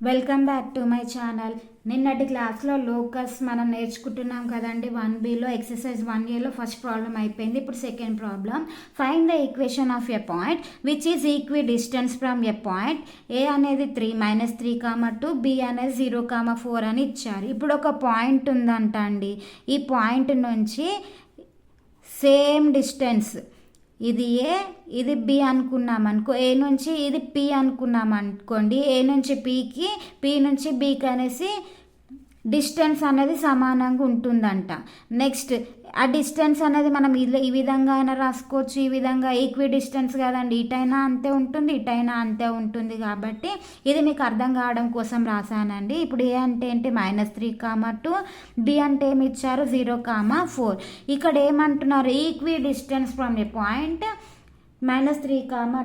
Welcome back to my channel. నిన్నటి క్లాస్లో locus మనం నేర్చుకుంటున్నాం కదండి. 1Bలో ఎక్సర్సైజ్ 1Aలో ఫస్ట్ ప్రాబ్లం అయిపోయింది. ఇప్పుడు second problem. Find the equation of a point which is equidistant from a point. A అనేది 3 - 3, 2, బి అనేది 0, 4 అని ఇచ్చారు. ఇప్పుడు ఒక పాయింట్ ఉందంట అండి. ఈ పాయింట్ నుంచి సేమ్ డిస్టెన్స్, ఇది ఏ ఇది బి అనుకున్నాం అనుకో, ఏ నుంచి ఇది పి అనుకున్నాం అనుకోండి. ఏ నుంచి పికి, పి నుంచి బికి అనేసి డిస్టెన్స్ అనేది సమానంగా ఉంటుందంట. నెక్స్ట్ ఆ డిస్టెన్స్ అనేది మనం ఈ విధంగా అయినా రాసుకోవచ్చు, ఈ విధంగా ఈక్వి డిస్టెన్స్ కదండి. ఇటైనా అంతే ఉంటుంది, ఇటైనా అంతే ఉంటుంది. కాబట్టి ఇది మీకు అర్థం కావడం కోసం రాశానండి. ఇప్పుడు ఏ అంటే ఏంటి, -3, 2, బి అంటే ఏమి ఇచ్చారు, 0, 4. ఇక్కడ ఏమంటున్నారు, equi distance from A point -3,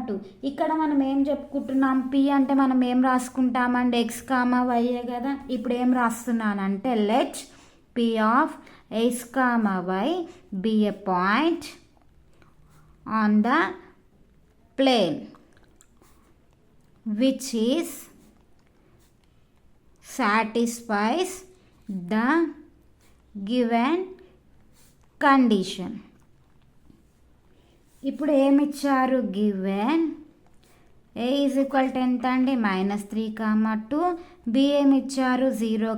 2. ఇక్కడ మనం ఏం చెప్పుకుంటున్నాం, పి అంటే మనం ఏం రాసుకుంటామండి, x, y కదా. ఇప్పుడు ఏం రాస్తున్నానంటే, let P of x, y be a point on the plane which is satisfies the given condition. ఇప్పుడు ఏమి ఇచ్చారు, given a is equal to ఎంత అండి, -3, 2. బి ఏమి ఇచ్చారు, 0,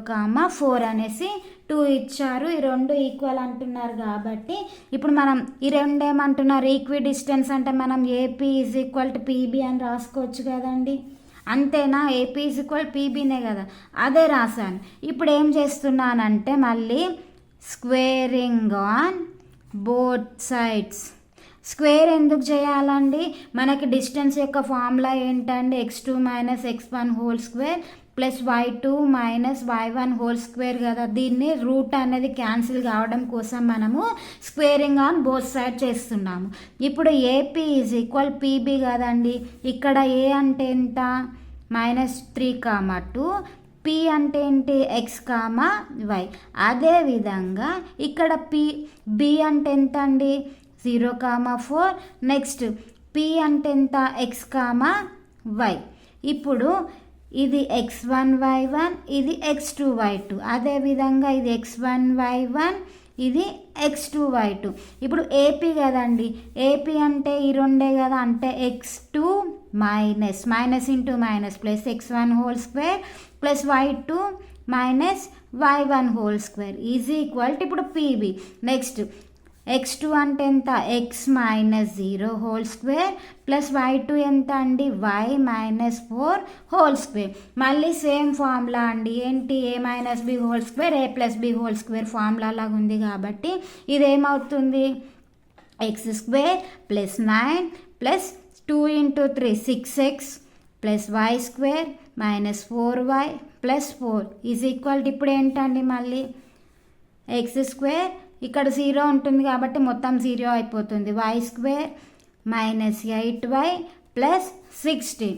4 అనేసి 2 ఇచ్చారు. ఈ రెండు ఈక్వల్ అంటున్నారు కాబట్టి ఇప్పుడు మనం ఈ రెండు ఏమంటున్నారు, ఈక్వి డిస్టెన్స్ అంటే మనం AP is equal to PB అని రాసుకోవచ్చు కదండి. అంతేనా, ఏపీ ఈజ్ ఈక్వల్ పీబీనే కదా, అదే రాశాను. ఇప్పుడు ఏం చేస్తున్నానంటే మళ్ళీ squaring on both sides. Square ఎందుకు చేయాలండి, మనకి డిస్టెన్స్ యొక్క ఫార్ములా ఏంటండి, x2 - x1 whole square plus y2 - y1 whole square కదా. దీన్ని రూట్ అనేది క్యాన్సిల్ కావడం కోసం మనము స్క్వేరింగ్ ఆన్ బోత్ సైడ్ చేస్తున్నాము. ఇప్పుడు ఏపీ ఈజ్ ఈక్వల్ పీబీ కదండి. ఇక్కడ ఏ అంటే ఎంత, -3, 2. పి అంటే ఏంటి, x, y. అదేవిధంగా ఇక్కడ బి అంటే ఎంత అండి, 0, 4. నెక్స్ట్ పి అంటే ఎంత, x, y. ఇప్పుడు ఇది x1 y1, ఇది x2 y2. అదేవిధంగా ఇది x1 y1, ఇది x2 y2. ఇప్పుడు ఏపీ కదండి, ఏపీ అంటే ఈ రెండే కదా, అంటే x2 minus into minus plus x1 whole square plus y2 - y1 whole square is equal to ఇప్పుడు పీబీ. నెక్స్ట్ x2 అంటే ఎంత, x - 0 whole square plus y2 ఎంత అండి, y - 4 హోల్ స్క్వేర్. మళ్ళీ సేమ్ ఫార్ములా అండి, ఏంటి, a - b whole square, a + b whole square formula లాగా ఉంది కాబట్టి ఇదేమవుతుంది, x² + 9 + 2 × 3 6x + y² - 4y + 4 is equal to ఇప్పుడు ఏంటండి, మళ్ళీ x² ఇక్కడ 0 ఉంటుంది కాబట్టి మొత్తం 0 అయిపోతుంది, y² - 8y + 16.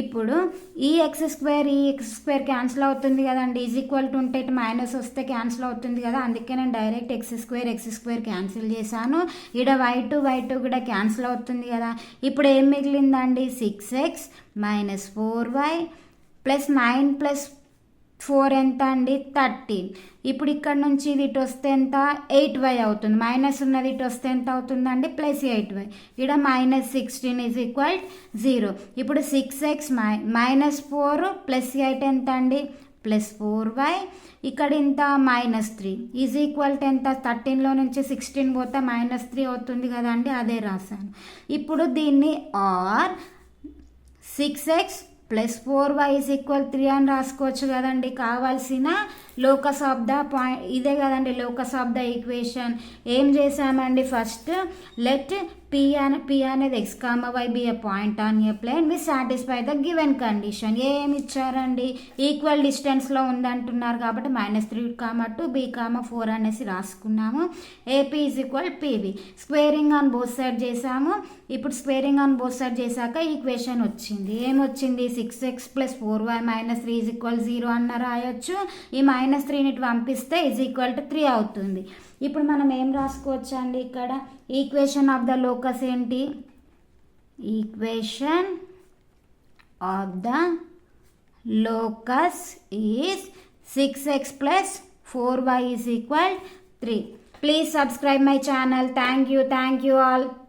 ఇప్పుడు ఈ x² క్యాన్సిల్ అవుతుంది కదండి, ఈజ్ ఈక్వల్ టు ఉంటే మైనస్ వస్తే క్యాన్సిల్ అవుతుంది కదా. అందుకే నేను డైరెక్ట్ x² క్యాన్సిల్ చేశాను. ఇక్కడ y2 కూడా క్యాన్సిల్ అవుతుంది కదా. ఇప్పుడు ఏం మిగిలిందండి, 6x - 4y + 9 + 4 ఎంత అండి, 13. ఇప్పుడు ఇక్కడ నుంచి ఇది ఇటు వస్తే ఎంత, 8y అవుతుంది. మైనస్ ఉన్నది ఇటు వస్తే ఎంత అవుతుందండి, +8y. ఇక్కడ -16 ఈజ్ ఈక్వల్ 0. ఇప్పుడు 6x - 4 + 8 ఎంత అండి, +4y. ఇక్కడ ఇంత -3 ఈజ్ ఈక్వల్ టు ఎంత, 13లో నుంచి 16 పోతే -3 అవుతుంది కదండి, అదే రాశాను. ఇప్పుడు దీన్ని ఆర్ 6x + 4y = 3 అని రాసుకోవచ్చు కదండి. కావాల్సిన లోకస్ ఆఫ్ ద పాయింట్ ఇదే కదండి, లోకస్ ఆఫ్ ద ఈక్వేషన్. ఏం చేసామండి, ఫస్ట్ లెట్ పి అనేది x, y be a point on a plane which satisfy the given condition. ఏమి ఇచ్చారండి, ఈక్వల్ డిస్టెన్స్లో ఉందంటున్నారు కాబట్టి -3, 2, b, 4 అనేసి రాసుకున్నాము. AP is equal PB. Squaring on both side చేసాము. ఇప్పుడు స్క్వేరింగ్ ఆన్ బోత్ సైడ్ చేశాక ఈక్వేషన్ వచ్చింది. ఏమొచ్చింది, 6x + 4y - 3 = 0 అన్న రాయొచ్చు. ఈ -3ని పంపిస్తే ఈజ్ ఈక్వల్ టు 3 అవుతుంది. ఇప్పుడు మనం ఏం రాసుకోవచ్చు అండి, ఇక్కడ ఈక్వేషన్ ఆఫ్ ద లోకస్ ఏంటి, equation of the locus is 6x plus 4y is equal 3. Please subscribe my channel. Thank you all.